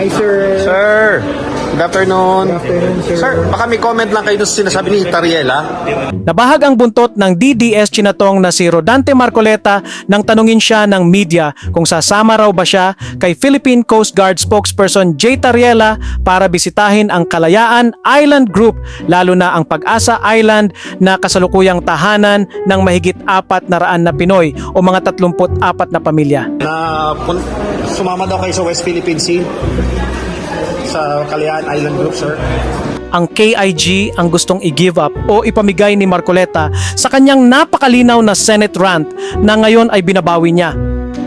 Hi, sir. Sir, good afternoon. Good afternoon, sir. Sir, baka may comment lang kayo sa sinasabi ni Tariela. Nabahag ang buntot ng DDS Chinatong na si Rodante Marcoleta nang tanungin siya ng media kung sasama raw ba siya kay Philippine Coast Guard spokesperson Jay Tariela para bisitahin ang Kalayaan Island Group, lalo na ang Pag-asa Island na kasalukuyang tahanan ng mahigit 400 na Pinoy o mga 34 na pamilya. Na sumama daw kayo sa West Philippine Sea sa Kalayaan Island Group, sir. Ang KIG ang gustong i-give up o ipamigay ni Marcoleta sa kanyang napakalinaw na Senate rant na ngayon ay binabawi niya.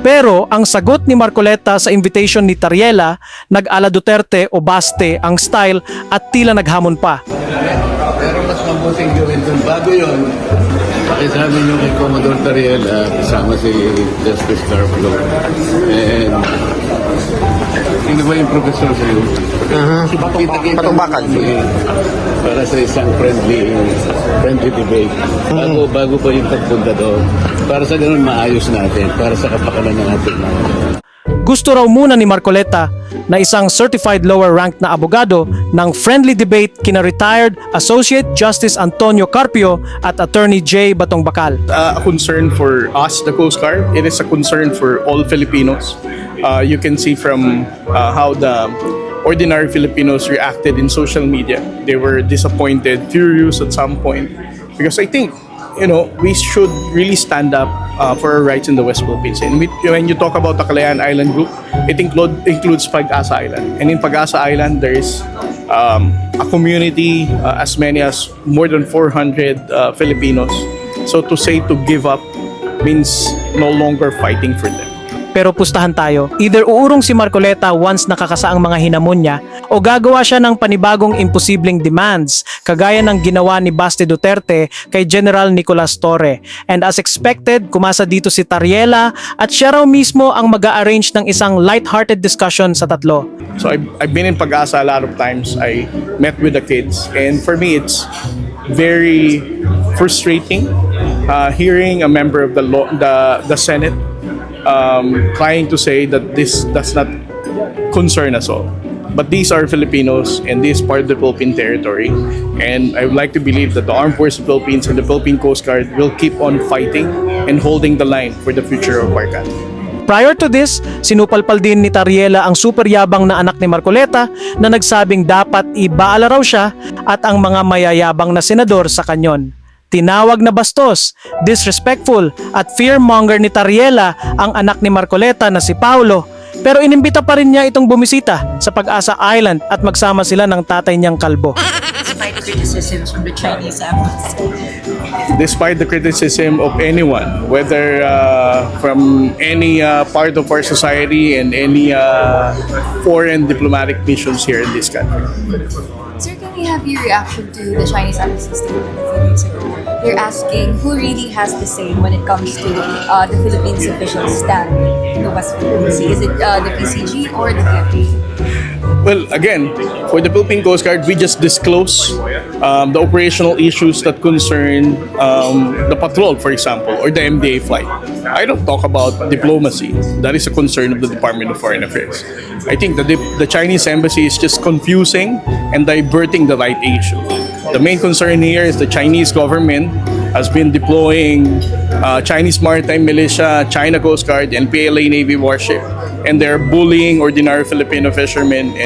Pero ang sagot ni Marcoleta sa invitation ni Tariela, nag-ala Duterte o Baste ang style at tila naghamon pa. Pero mas mabuting gawin dun. Bago yun, pakisabi nyo kay Commodore Tariela, kasama si Justice Carplo. And sino ba yung professor sa'yo? Si Batong Bakal. Para sa isang friendly debate. Bago pa yung pagpunta doon. Para sa ganun maayos natin. Para sa kapakanan ng ating mga. Gusto raw muna ni Marcoleta na isang certified lower rank na abogado ng friendly debate kina retired Associate Justice Antonio Carpio at Attorney J. Batong Bakal. A concern for us, the Coast Guard. It is a concern for all Filipinos. You can see from how the ordinary Filipinos reacted in social media. They were disappointed, furious at some point. Because I think, we should really stand up for our rights in the West Philippines. And when you talk about the Kalayaan Island Group, it includes Pag-asa Island. And in Pag-asa Island, there is a community as many as more than 400 Filipinos. So to say to give up means no longer fighting for them. Pero pustahan tayo, either uurong si Marcoleta once nakakasa ang mga hinamon niya o gagawa siya ng panibagong imposibleng demands kagaya ng ginawa ni Baste Duterte kay General Nicolas Torre. And as expected, kumasa dito si Tariela at siya raw mismo ang mag-a-arrange ng isang light-hearted discussion sa tatlo. So I've been in Pag-asa a lot of times. I met with the kids, and for me it's very frustrating hearing a member of the Senate trying to say that this does not concern us all. But these are Filipinos and this is part of the Philippine territory, and I would like to believe that the Armed Forces of the Philippines and the Philippine Coast Guard will keep on fighting and holding the line for the future of our country. Prior to this, sinupalpal din ni Tariela ang super yabang na anak ni Marcoleta na nagsabing dapat ibaala raw siya at ang mga mayayabang na senador sa kanyon. Tinawag na bastos, disrespectful at fearmonger ni Tariela ang anak ni Marcoleta na si Paulo, pero inimbita pa rin niya itong bumisita sa Pag-asa Island at magsama sila ng tatay niyang kalbo. Despite criticisms from the Chinese embassy. Despite the criticism of anyone, whether from any part of our society and any foreign diplomatic missions here in this country. Sir, can we have your reaction to the Chinese embassy statement a few days ago? They're asking who really has the say when it comes to the Philippines official stand in the West Philippine Sea. Is it the PCG or the PFA? Well, again, for the Philippine Coast Guard, we just disclose the operational issues that concern the patrol, for example, or the MDA flight. I don't talk about diplomacy. That is a concern of the Department of Foreign Affairs. I think the Chinese embassy is just confusing and diverting the right issue. The main concern here is the Chinese government has been deploying Chinese maritime militia, China Coast Guard, and PLA Navy warship, and they're bullying ordinary Filipino fishermen and